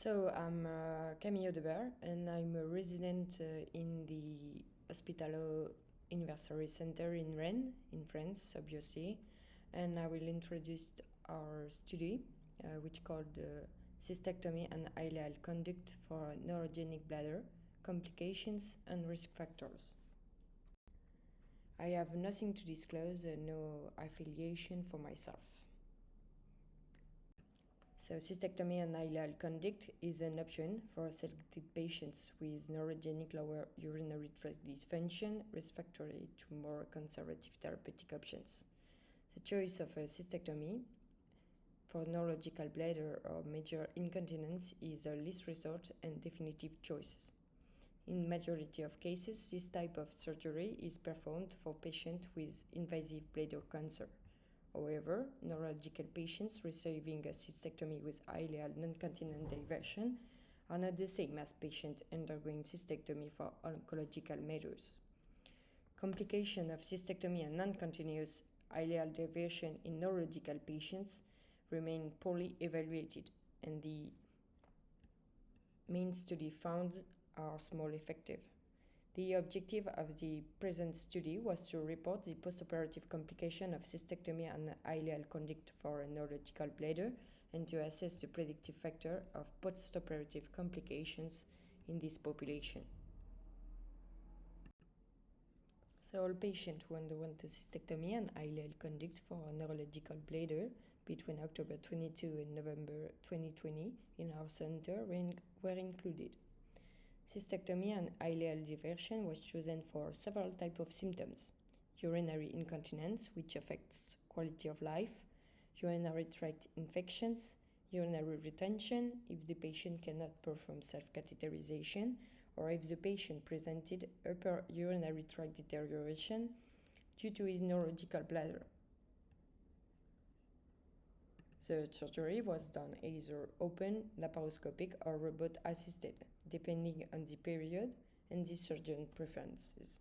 So I'm Haudebert, and I'm a resident in the Hospital University Center in Rennes, in France, obviously. And I will introduce our study, which called Cystectomy and ileal conduit for neurogenic bladder, complications and risk factors. I have nothing to disclose, no affiliation for myself. So cystectomy and ileal conduit is an option for selected patients with neurogenic lower urinary tract dysfunction refractory to more conservative therapeutic options. The choice of a cystectomy for neurological bladder or major incontinence is a least resort and definitive choice. In majority of cases, this type of surgery is performed for patients with invasive bladder cancer. However, neurological patients receiving a cystectomy with ileal non-continent diversion are not the same as patients undergoing cystectomy for oncological matters. Complications of cystectomy and non-continuous ileal diversion in neurological patients remain poorly evaluated, and the main study found are small effective. The objective of the present study was to report the postoperative complication of cystectomy and ileal conduit for a neurological bladder and to assess the predictive factor of postoperative complications in this population. So all patients who underwent a cystectomy and ileal conduit for a neurological bladder between October 22 and November 2020 in our center were included. Cystectomy and ileal diversion was chosen for several types of symptoms: urinary incontinence, which affects quality of life, urinary tract infections, urinary retention if the patient cannot perform self-catheterization, or if the patient presented upper urinary tract deterioration due to his neurological bladder. The surgery was done either open, laparoscopic, or robot-assisted, depending on the period and the surgeon preferences.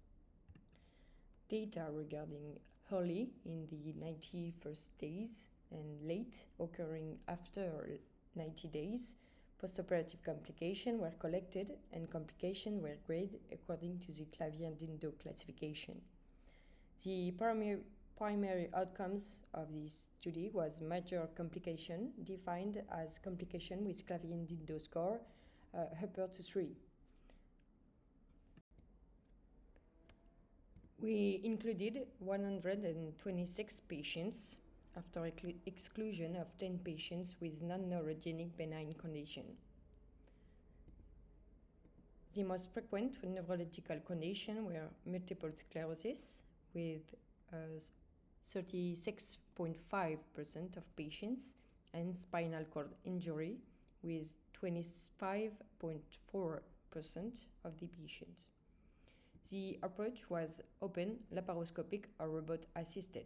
Data regarding early in the 91st days and late occurring after 90 days postoperative complications were collected, and complications were graded according to the Clavier-Dindo classification. The primary outcomes of this study was major complication, defined as complication with Clavier-Dindo score upper to 3. We included 126 patients after exclusion of 10 patients with non-neurogenic benign condition. The most frequent neurological conditions were multiple sclerosis with 36.5% of patients and spinal cord injury with 25.4% of the patients. The approach was open, laparoscopic, or robot-assisted.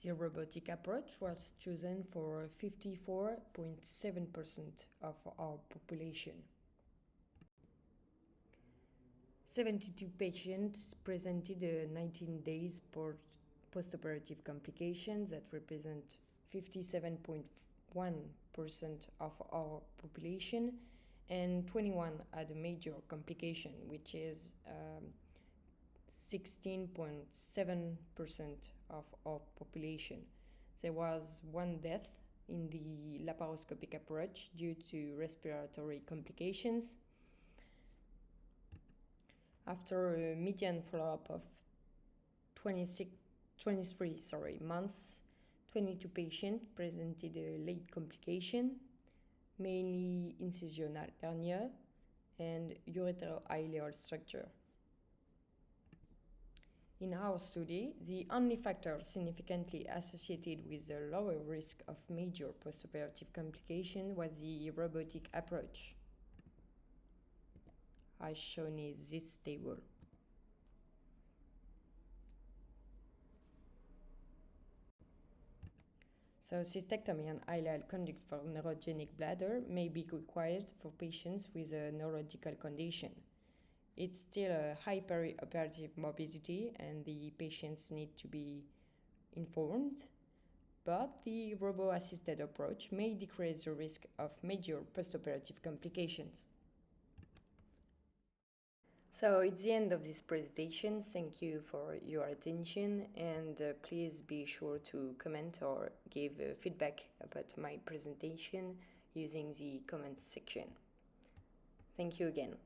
The robotic approach was chosen for 54.7% of our population. 72 patients presented 19 days postoperative complications that represent 57.1% of our population, and 21 had a major complication, which is 16.7% of our population. There was one death in the laparoscopic approach due to respiratory complications. After a median follow-up of 23 months, 22 patients presented a late complication, mainly incisional hernia and ureteroileal structure. In our study, the only factor significantly associated with a lower risk of major postoperative complication was the robotic approach, as shown in this table. So cystectomy and ileal conduit for neurogenic bladder may be required for patients with a neurological condition. It's still a high perioperative morbidity and the patients need to be informed, but the robot-assisted approach may decrease the risk of major postoperative complications. So it's the end of this presentation. Thank you for your attention, and please be sure to comment or give feedback about my presentation using the comments section. Thank you again.